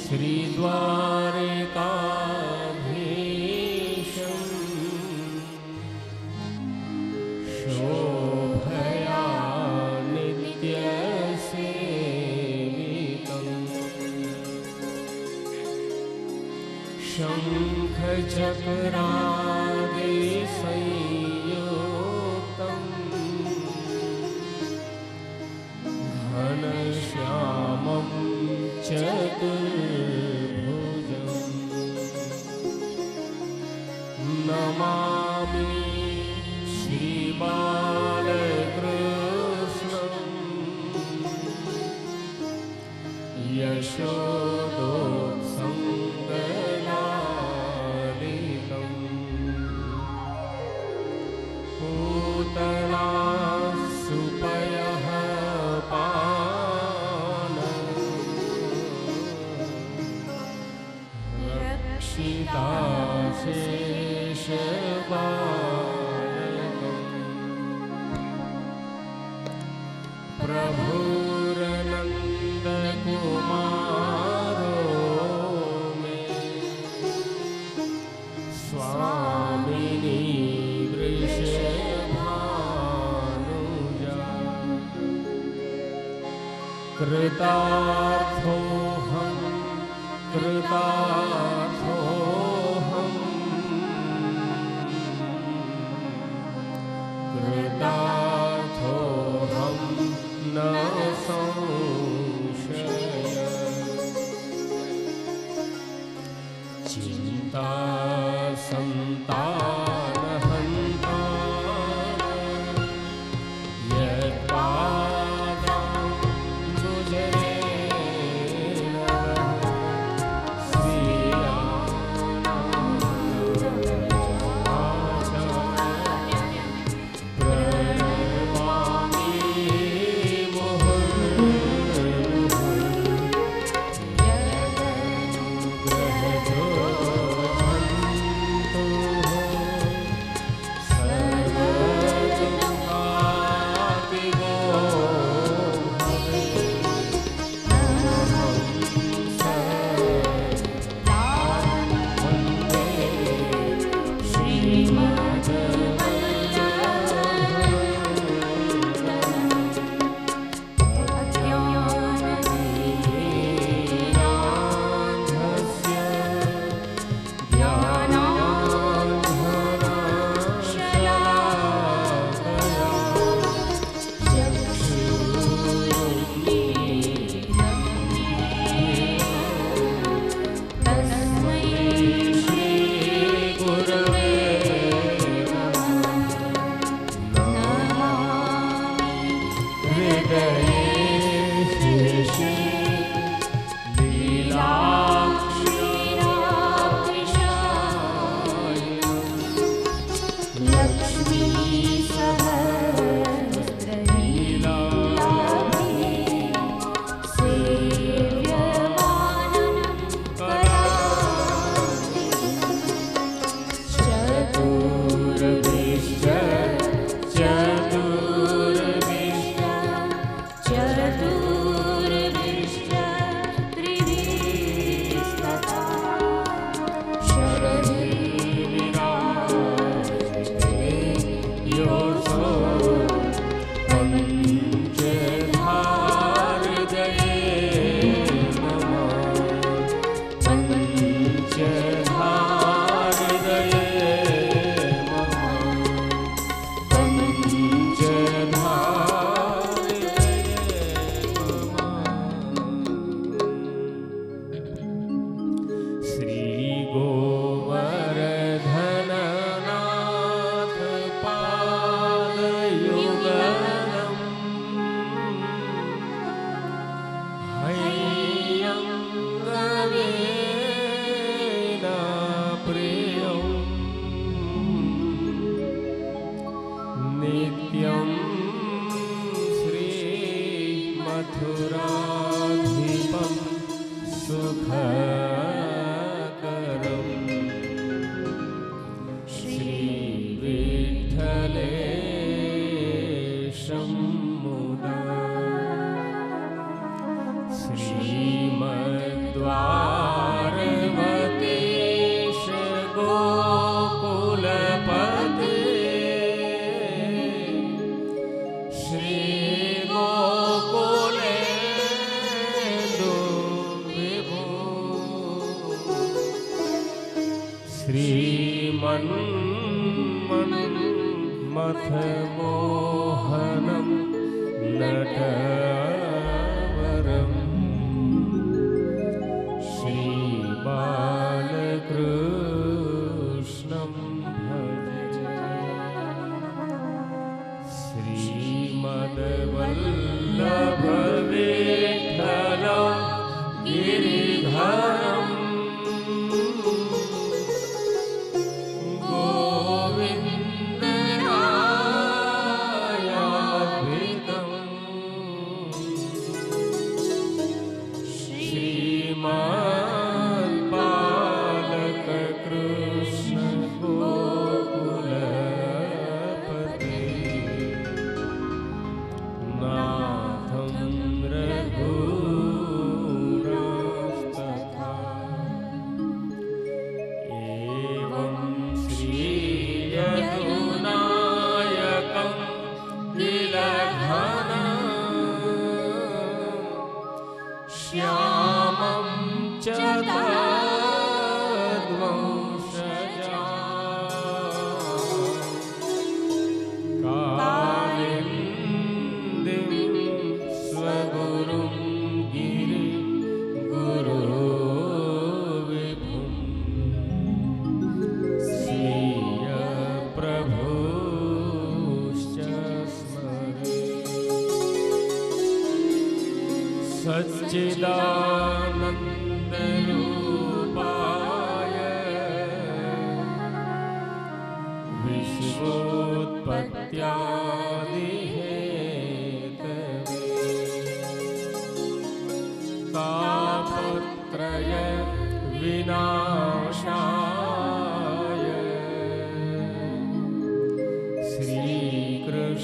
श्रीद्वारिकाधीशं शोभया नित्यसेवितं शङ्खचक्रादिसंयुक्तं घनश्यामं चतुर्भुजं नमामि श्रीबालकृष्णं यशोदोत्सङ्गलालितं पूतना सुपयः प्रभुरनन्दकुमारो मे स्वामिनी वृषभानुजा कृतार्थोऽहं कृतार्थोऽहं कृतार्थोऽहं न संशय चिन्ता सन्तानहन्ता नित्यं श्रीमथुराधिपं सुखकरं श्रीविठ्ठलेशं मुदा श्रीमद्वा मन्मथ मोहनं नटवरम् श्रीबालकृष्णं भजे श्रीमद्वल्लभविठ्ठलं गिरिधरम् श्यामं च तद्वंशजा कालिन्दीं स्वगुरुं गिरिगुरुविभुं स्वीयप्रभुश्च स्मरे सच्चिदानन्दरूपाय विश्वोत्पत्त्यादिहेतवे तापत्रय विनाशाय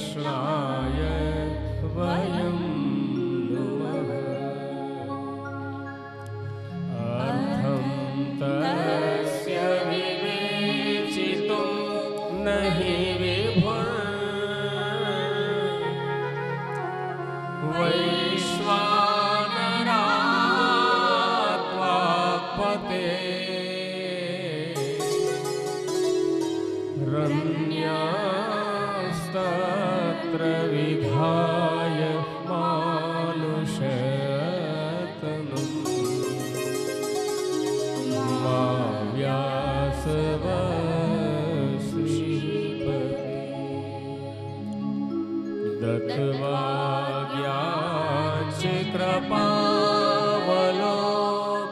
श्रीकृष्णाय वयं तस्य विवेचितुं नहि वैश्वानरात्वाक्पते रन्यास्तत्र विधाय मानुषतनुम् व्यासवश्रीपति दत्त्वा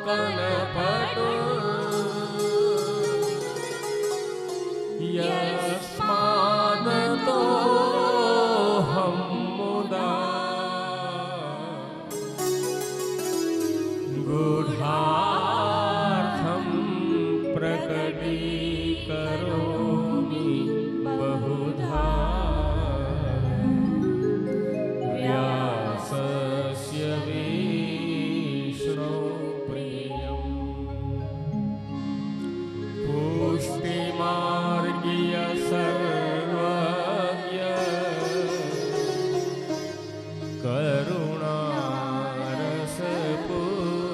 ज्ञानचक्रपावलोकनपटु यस्मादतोऽहं मुदा गूढार्थं प्रकटीकरोमि बहुधा व्यासस्य विष्णो प्रियम् पुष्टिमार्गीय सर्वज्ञ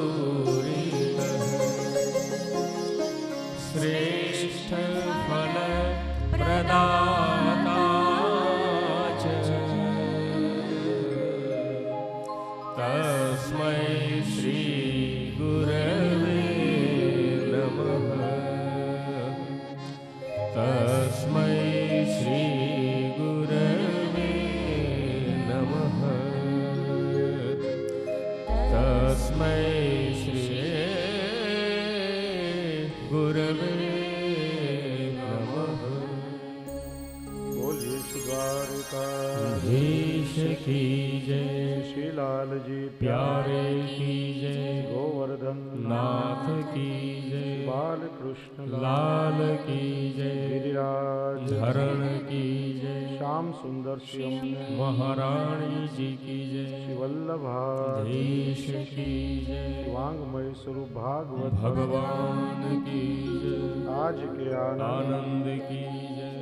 करुणारसपूरितः श्रेष्ठ फल प्रदाता च तस्मै श्री गुरवे नमः तस्मै श्री गुरवे नमः तस्मै श्री गुरवे द्वारिकाधीश की जय श्री लाल जी प्यारे की जय गोवर्धन नाथ की जय बालकृष्ण लाल की जय गिरिराज धरण की जय श्याम सुंदर श्याम महारानी जी की जय श्री वल्लभाधीश देश की जय शिवांगमय स्वरूप भागवत भगवान की जय आज के आनंद की जय।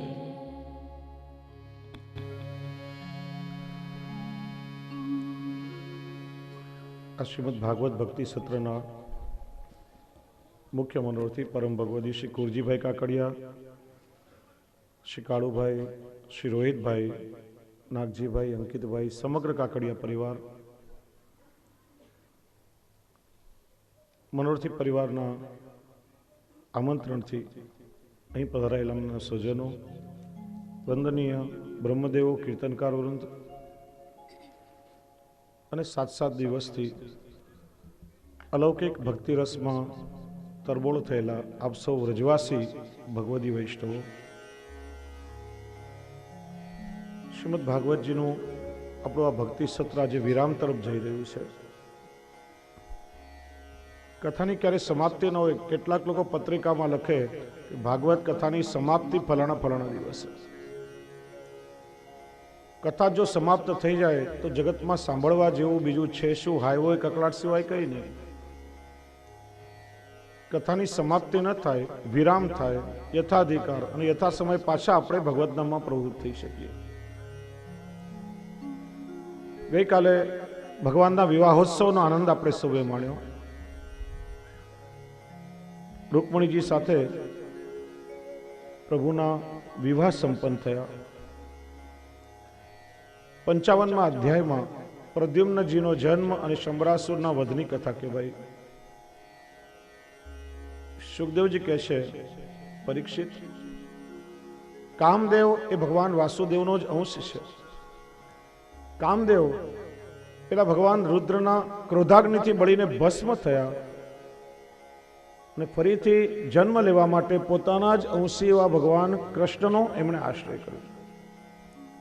શ્રીમદ ભાગવત ભક્તિ સત્રના મુખ્ય મનોરથી પરમ ભગવદી શ્રી કુરજીભાઈ કાકડિયા શ્રી કાળુભાઈ, શ્રી રોહિતભાઈ, નાગજીભાઈ, અંકિતભાઈ, સમગ્ર કાકડિયા પરિવાર, મનોરથી પરિવારના આમંત્રણથી અહીં પધારેલા અમના સ્વજનો, વંદનીય બ્રહ્મદેવો, કીર્તનકાર વૃંદ અને 7 દિવસથી અલૌકિક ભક્તિરસમાં તરબોળ થયેલા આપ સૌ વ્રજવાસી ભગવદી વૈષ્ણવો, શ્રીમદ ભાગવતજીનું આપણું આ ભક્તિ સત્ર આજે વિરામ તરફ જઈ રહ્યું છે. કથાની ક્યારે સમાપ્તિ ન હોય. કેટલાક લોકો પત્રિકામાં લખે કે ભાગવત કથાની સમાપ્તિ ફલાણા ફલાણા દિવસે. કથા જો સમાપ્ત થઈ જાય તો જગતમાં સાંભળવા જેવું બીજું છે શું? હાઈવો કકળાટ સિવાય કંઈ નહીં. કથાની સમાપ્તિ ન થાય, વિરામ થાય, યથાધિકાર અને યથા સમય પાછા આપણે ભગવત નામમાં પ્રવૃત્ત થઈ શકીએ. ગઈકાલે ભગવાનના વિવાહોત્સવનો આનંદ આપણે સૌએ માણ્યો. રૂકમણીજી સાથે પ્રભુના વિવાહ સંપન્ન થયા. 55મા અધ્યાયમાં પ્રદ્યુમ્નજીનો જન્મ અને શંબરાસુરના વધની કથા કહેવાય. સુખદેવજી કહે છે, પરીક્ષિત, કામદેવ એ ભગવાન વાસુદેવનો જ અંશ છે. કામદેવ પેલા ભગવાન રુદ્રના ક્રોધાગ્નિથી બળીને ભસ્મ થયા અને ફરીથી જન્મ લેવા માટે પોતાના જ અંશી એવા ભગવાન કૃષ્ણનો એમણે આશ્રય કર્યો.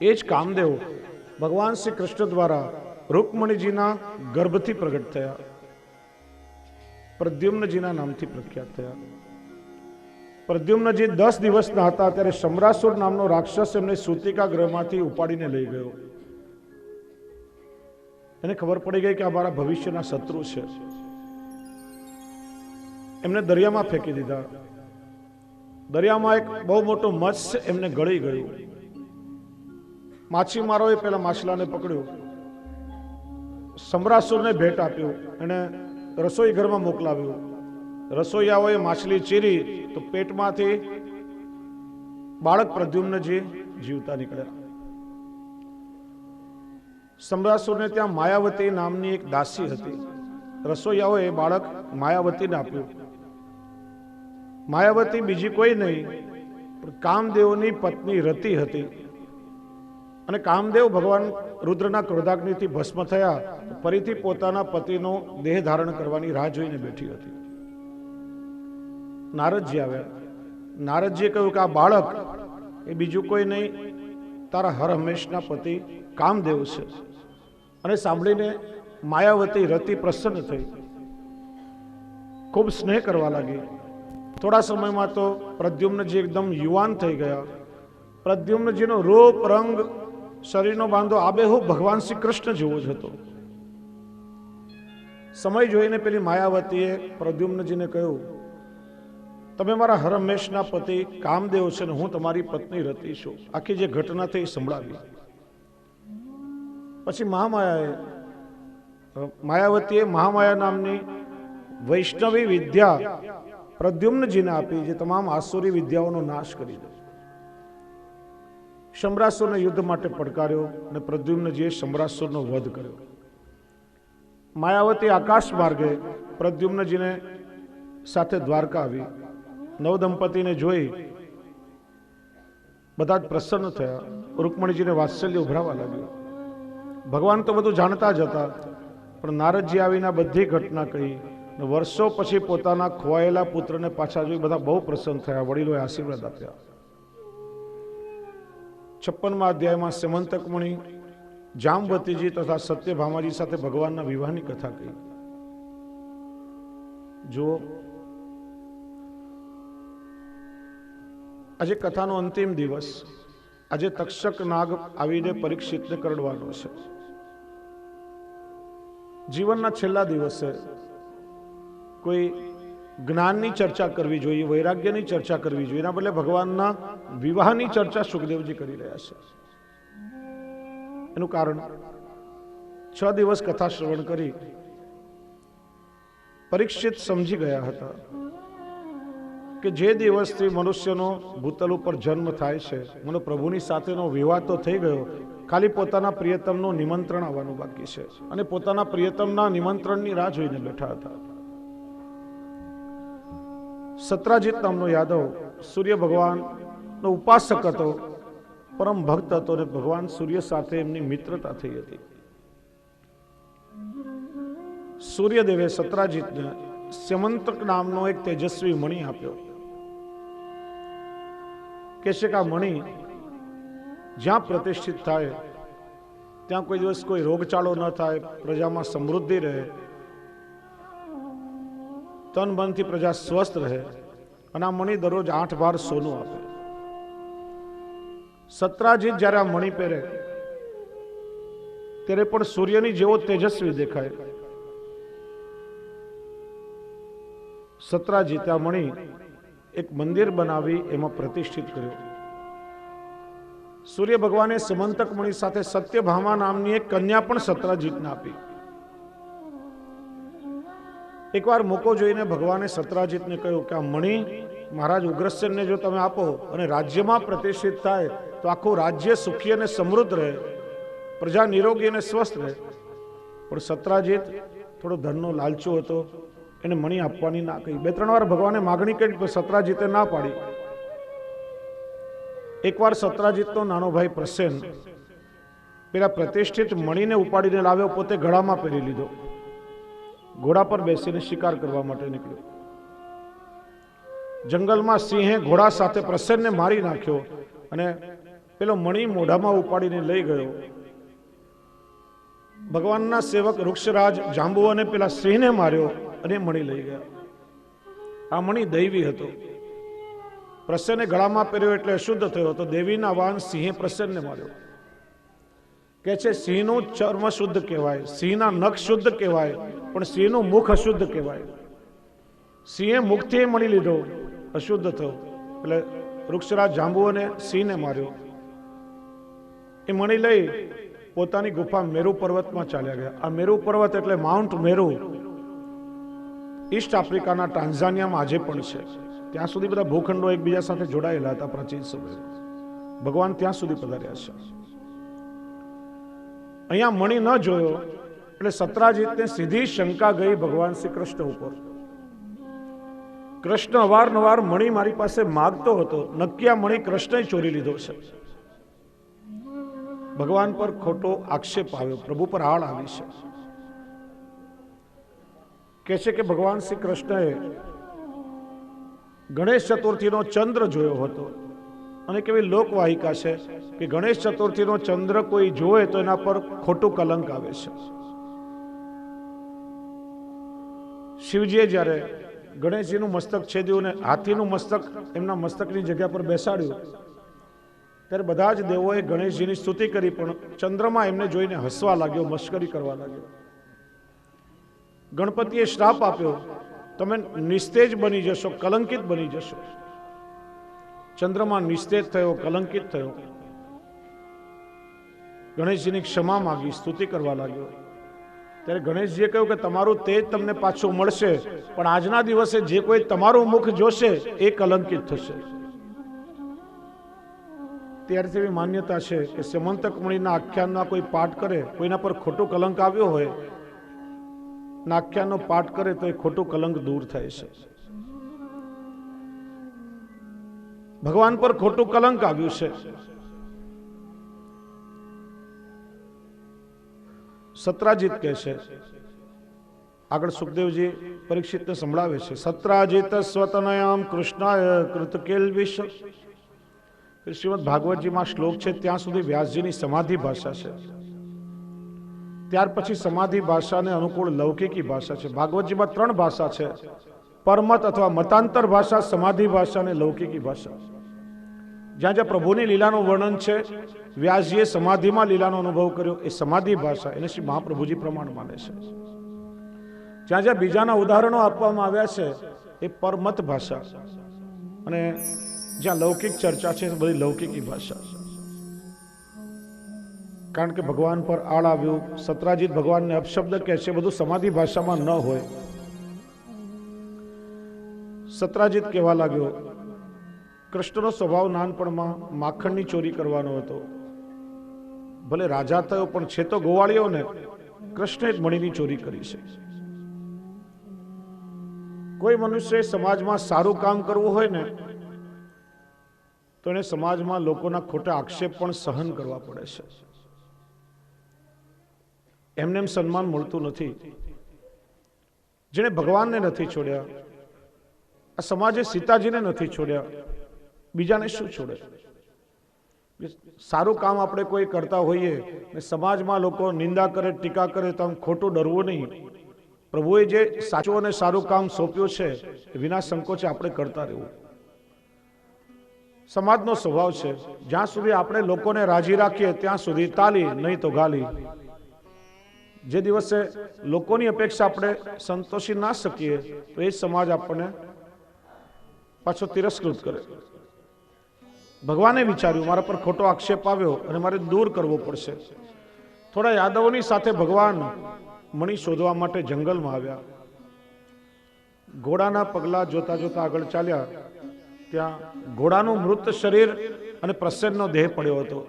એ જ કામદેવ ભગવાન શ્રી કૃષ્ણ દ્વારા રૂકમણીજીના ગર્ભથી પ્રગટ થયા, પ્રદ્યુમ્નજીના નામથી પ્રખ્યાત થયા. પ્રદ્યુમ્નજી 10 દિવસના હતા ત્યારે શંબરાસુર નામનો રાક્ષસ એમને સૂતિકા ગ્રહમાંથી ઉપાડીને લઈ ગયો. એને ખબર પડી ગઈ કે આ મારા ભવિષ્યના શત્રુ છે. એમને દરિયામાં ફેંકી દીધા. દરિયામાં એક બહુ મોટો મત્સ્ય એમને ગળી ગયું. માછીમારોએ પેલા માછલાને પકડ્યું, શંબરાસુરને ભેટ આપ્યું, એને રસોઈ ઘરમાં મોકલાવ્યું. રસોઈયાઓએ માછલી ચીરી તો પેટમાંથી બાળક પ્રદ્યુમ્નજી જીવતા નીકળ્યા. શંબરાસુરને ત્યાં માયાવતી નામની એક દાસી હતી. રસોઈયાઓએ બાળક માયાવતીને આપ્યું. માયાવતી બીજી કોઈ નહીં પણ કામદેવની પત્ની રતિ હતી. અને કામદેવ ભગવાન રુદ્રના ક્રોધાગ્નિથી ભસ્મ થયા, ફરીથી પોતાના પતિનો દેહ ધારણ કરવાની રાહ જોઈને બેઠી હતી. નારદજી આવ્યા. નારદજીએ કહ્યું કે આ બાળક એ બીજું કોઈ નહીં, તારા હર હંમેશના પતિ કામદેવ છે. અને સાંભળીને માયાવતી રતિ પ્રસન્ન થઈ, ખૂબ સ્નેહ કરવા લાગી. થોડા સમયમાં તો પ્રદ્યુમ્નજી એકદમ યુવાન થઈ ગયા. પ્રદ્યુમ્નજીનો રૂપ, રંગ, શરીરનો બાંધો આબેહૂબ ભગવાન શ્રી કૃષ્ણ જેવો જ હતો. સમય જોઈને પેલી માયાવતીએ પ્રદ્યુમ્નજીને કહ્યું, તમે મારા હરહંમેશના પતિ કામદેવ છે ને હું તમારી પત્ની રતિ છું. આખી જે ઘટના થઈ સંભળાવી. પછી માયાવતીએ મહામાયા નામની વૈષ્ણવી વિદ્યા પ્રદ્યુમ્નજીને આપી, જે તમામ આસુરી વિદ્યાઓનો નાશ કરી દે. શંબરાસુરને યુદ્ધ માટે પડકાર્યો અને પ્રદ્યુમ્નજીએ શંબરાસુરનો વધ કર્યો. માયાવતી આકાશ માર્ગે પ્રદ્યુમ્નજીને સાથે દ્વારકા આવી. નવદંપતિને જોઈ બધા જ પ્રસન્ન થયા. રૂકમણીજીને વાત્સલ્ય ઉભરાવા લાગ્યું. ભગવાન તો બધું જાણતા જ હતા, પણ નારદજી આવીને બધી ઘટના કહી. વર્ષો પછી પોતાના ખોવાયેલા પુત્રને પાછા જોઈ બધા બહુ પ્રસન્ન થયા. વડીલોએ આશીર્વાદ આપ્યા. 56મા અધ્યાયમાં સેમંતક મુનિ જામવતીજી તથા સત્યભામાજી સાથે ભગવાનના વિવાહની કથા કહી. જો આજે કથાનો અંતિમ દિવસ. આજે તક્ષક નાગ આવીને પરીક્ષિતને કરડવાનો છે. જીવનના છેલ્લા દિવસે કોઈ જ્ઞાનની ચર્ચા કરવી જોઈએ, વૈરાગ્યની ચર્ચા કરવી જોઈએ. એના બદલે ભગવાનના વિવાહની ચર્ચા સુખદેવજી કરી રહ્યા છે. એનું કારણ 6 દિવસ કથા શ્રવણ કરી પરીક્ષિત સમજી ગયા હતા કે જે દિવસથી મનુષ્યનો ભૂતલ ઉપર જન્મ થાય છે, મને પ્રભુની સાથેનો વિવાહ તો થઈ ગયો, ખાલી પોતાના પ્રિયતમનું નિમંત્રણ આવવાનું બાકી છે, અને પોતાના પ્રિયતમના નિમંત્રણની રાહ જોઈને બેઠા હતા. સત્રાજીત નામનો યાદવ સૂર્ય ભગવાનનો ઉપાસક હતો, પરમ ભક્ત હતો, અને ભગવાન સૂર્ય સાથે એમની મિત્રતા થઈ હતી. સૂર્યદેવે સત્રાજીતને સ્યમંતક નામનો એક તેજસ્વી મણિ આપ્યો. કે છે કે આ મણિ જ્યાં પ્રતિષ્ઠિત થાય ત્યાં કોઈ દિવસ કોઈ રોગચાળો ન થાય, પ્રજામાં સમૃદ્ધિ રહે, તન મનથી પ્રજા સ્વસ્થ રહે, અને આ મણિ દરરોજ 8 ભાર સોનું આપે. સત્રાજીત જ્યારે આ મણિ પહેરે ત્યારે પણ સૂર્યની જેવો તેજસ્વી દેખાય. સત્રાજીતે આ મણિ એક મંદિર બનાવી એમાં પ્રતિષ્ઠિત કર્યો. સૂર્ય ભગવાને સમંતક મણિ સાથે સત્યભામા નામની એક કન્યા પણ સત્રાજીતને આપી. એકવાર મોકો જોઈને ભગવાને સત્રાજીતને કહ્યું કે આ મણિ મહારાજ ઉગ્રસેનને જો તમે આપો અને રાજ્યમાં પ્રતિષ્ઠિત થાય તો આખું રાજ્ય સુખી અને સમૃદ્ધ રહે, પ્રજા નિરોગી અને સ્વસ્થ રહે. પણ સત્રાજીત થોડો ધનનો લાલચો હતો, એને મણિ આપવાની ના કહી. 2-3 વાર ભગવાને માગણી કરી પણ સત્રાજીતે ના પાડી. એકવાર સત્રાજીતનો નાનો ભાઈ પ્રસેન પેલા પ્રતિષ્ઠિત મણિને ઉપાડીને લાવ્યો, પોતે ગળામાં પહેરી લીધો, ઘોડા પર બેસીને શિકાર કરવા માટે નીકળ્યો. જંગલમાં સિંહે ઘોડા સાથે પ્રસેનને મારી નાખ્યો, અને પેલો મણિ મોઢામાં ઉપાડીને લઈ ગયો. ભગવાનના સેવક વૃક્ષરાજ જાંબુઓને પેલા સિંહને માર્યો અને મણિ લઈ ગયા. આ મણિ દૈવી હતો. પ્રસેને ગળામાં પહેર્યો એટલે અશુદ્ધ થયો હતો. દેવીના વાહન સિંહે પ્રસેનને માર્યો. કે છે સિંહનું ચર્મ શુદ્ધ કહેવાય, સિંહના નખ શુદ્ધ કહેવાય, પણ સિંહનું મુખ અશુદ્ધ કહેવાય. સિંહે મુખથી મણી લીધો, અશુદ્ધ થયો, એટલે વૃક્ષરાજ જાંબુઓને સિંહને માર્યો. એ મણી લઈ પોતાની ગુફા મેરુ પર્વતમાં ચાલ્યા ગયા. આ મેરુ પર્વત એટલે માઉન્ટ મેરુ ઈસ્ટ આફ્રિકાના ટાન્ઝાનિયામાં આજે પણ છે. ત્યાં સુધી બધા ભૂખંડો એકબીજા સાથે જોડાયેલા હતા પ્રાચીન સમયમાં. ભગવાન ત્યાં સુધી પધાર્યા છે. અહીંયા મણિ ન જોયો એટલે સત્રાજીતને સીધી શંકા ગઈ ભગવાન શ્રી કૃષ્ણ ઉપર. કૃષ્ણ અવારનવાર મણિ મારી પાસે માગતો હતો, નક્કી આ મણિ કૃષ્ણએ ચોરી લીધો છે. ભગવાન પર ખોટો આક્ષેપ આવ્યો, પ્રભુ પર આળ આવી છે. કહે છે કે ભગવાન શ્રી કૃષ્ણએ ગણેશ ચતુર્થીનો ચંદ્ર જોયો હતો, અને કેવી લોકવાહિકા છે કે ગણેશ ચતુર્થીનો ચંદ્ર કોઈ જોવે તો એના પર ખોટું કલંક આવે છે. શિવજીએ જ્યારે ગણેશજીનું મસ્તક છેદ્યું અને હાથીનું મસ્તક એમના મસ્તકની જગ્યા પર બેસાડ્યું, ત્યારે બધા જ દેવોએ ગણેશજીની સ્તુતિ કરી, પણ ચંદ્રમાં એમને જોઈને હસવા લાગ્યો, મશ્કરી કરવા લાગ્યો. ગણપતિએ શ્રાપ આપ્યો, તમે નિસ્તેજ બની જશો, કલંકિત બની જશો. ચંદ્રમાં નિસ્તેજ થયો, કલંકિત થયો. ગણેશજીની ક્ષમા માગી, સ્તુતિ કરવા લાગ્યો. ત્યારે ગણેશજીએ કહ્યું કે તમારું તેજ તમને પાછું મળશે, પણ આજના દિવસે જે કોઈ તમારું મુખ જોશે એ કલંકિત થશે. ત્યારથી એવી માન્યતા છે કે સ્યમંતક મણિના આખ્યાનના કોઈ પાઠ કરે, કોઈના પર ખોટું કલંક આવ્યો હોય, આખ્યાનનો પાઠ કરે તો એ ખોટું કલંક દૂર થાય છે. ભગવાન પર ખોટું કલંક આવ્યું છે. સત્રાજીત કહે છે, આગળ સુખદેવજી પરીક્ષિતને સંભળાવે છે, સત્રાજીત સ્વતનયામ કૃષ્ણાય કૃત કેલ્વિષ. શ્રીમદ ભાગવતજીમાં શ્લોક છે ત્યાં સુધી વ્યાસજીની સમાધિ ભાષા છે. ત્યાર પછી સમાધિ ભાષાને અનુકૂળ લૌકિકી ભાષા છે. ભાગવતજીમાં 3 ભાષા છે, પરમત અથવા મતાંતર ભાષા, સમાધિ ભાષા અને લૌકિકી ભાષા. જ્યાં જ્યાં પ્રભુની લીલાનું વર્ણન છે, વ્યાસજીએ સમાધિમાં લીલાનો અનુભવ કર્યો, એ સમાધિ ભાષા, એને શ્રી મહાપ્રભુજી પ્રમાણ માને છે. જ્યાં જ્યાં બીજાના ઉદાહરણો આપવામાં આવ્યા છે એ પરમત ભાષા, અને જ્યાં લૌકિક ચર્ચા છે બધી લૌકિકી ભાષા. કારણ કે ભગવાન પર આળ આવ્યું, સત્રાજીત ભગવાનને અપશબ્દ કહે છે, બધું સમાધિ ભાષામાં ન હોય. સત્રાજીત કહેવા લાગ્યો, કૃષ્ણનો સ્વભાવ નાનપણમાં માખણની ચોરી કરવાનો હતો. ભલે રાજા થયો પણ છે તો ગોવાળિયો ને. કૃષ્ણે જ મણીની ચોરી કરી છે. કોઈ મનુષ્ય સમાજમાં સારું કામ કરવું હોય ને તો એને સમાજમાં લોકોના ખોટા આક્ષેપ પણ સહન કરવા પડે છે. એમને એમ સન્માન મળતું નથી. જેણે ભગવાનને નથી છોડ્યા, આ સમાજે સીતાજીને નથી છોડ્યા, બીજાને શું છોડે? સારું કામ આપણે કોઈ કરતા હોઈએ ને સમાજમાં લોકો નિંદા કરે, ટીકા કરે તો આમ ખોટું ડરવું નહીં. પ્રભુએ જે સાચું અને સારું કામ સોંપ્યું છે વિના સંકોચે આપણે કરતા રહેવું. સમાજનો સ્વભાવ છે, જ્યાં સુધી આપણે લોકોને રાજી રાખીએ ત્યાં સુધી તાલી, નહીં તો ગાલી. જે દિવસે લોકોની અપેક્ષા આપણે સંતોષી ના શકીએ તો એ સમાજ આપણને પાછો તિરસ્કૃત કરે. ભગવાને વિચાર્યું મારા પર ખોટો આક્ષેપ આવ્યો અને મારે દૂર કરવો પડશે. થોડા યાદવોની સાથે ભગવાન મણી શોધવા માટે જંગલમાં આવ્યા. ઘોડાના પગલા જોતા જોતા આગળ ચાલ્યા. ત્યાં ઘોડાનું મૃત શરીર અને પ્રસન્નનો દેહ પડ્યો હતો.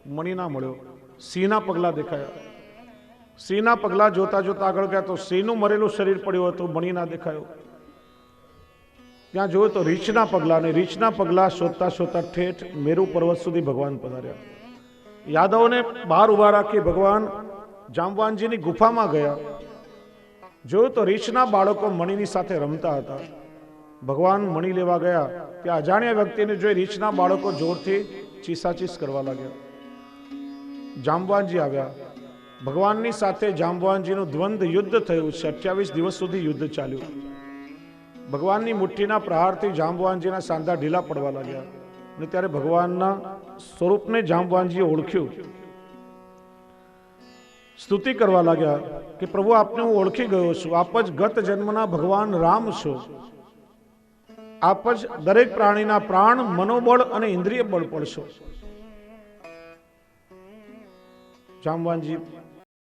મણી ના મળ્યો. સિંહના પગલા દેખાયા. સિંહના પગલા જોતા જોતા આગળ ગયા તો સિંહનું મરેલું શરીર પડ્યું હતું. મણી ના દેખાયો. ત્યાં જોયું તો રીંછના પગલા, અને રીંછના પગલા શોધતા શોધતા ઠેઠ મેરુ પર્વત સુધી ભગવાન પધાર્યા. યાદવોને બહાર ઉભા રાખી ભગવાન જાંબવાનજીની ગુફામાં ગયા. જોયું તો રીંછના બાળકો મણીની સાથે રમતા હતા. ભગવાન મણી લેવા ગયા ત્યાં અજાણ્યા વ્યક્તિને જોઈ રીંછના બાળકો જોરથી ચીસાચીસ કરવા લાગ્યા. જાંબવાનજી આવ્યા. ભગવાનની સાથે જાંબવાનજીનું દ્વંદ્વ યુદ્ધ થયું છે. 28 દિવસ સુધી યુદ્ધ ચાલ્યું. ભગવાનની મુઠ્ઠીના પ્રહારથી જાંબવાનજીના સાંધા ઢીલા પડવા લાગ્યા. અને ત્યારે ભગવાનના સ્વરૂપને જાંબવાનજીએ ઓળખ્યું. સ્તુતિ કરવા લાગ્યા કે પ્રભુ આપને હું ઓળખી ગયો છું. આપ જ ગત જન્મના ભગવાન રામ છો. આપ જ દરેક પ્રાણીના પ્રાણ, મનોબળ અને ઇન્દ્રિય બળ પડશો. જાંબવાનજી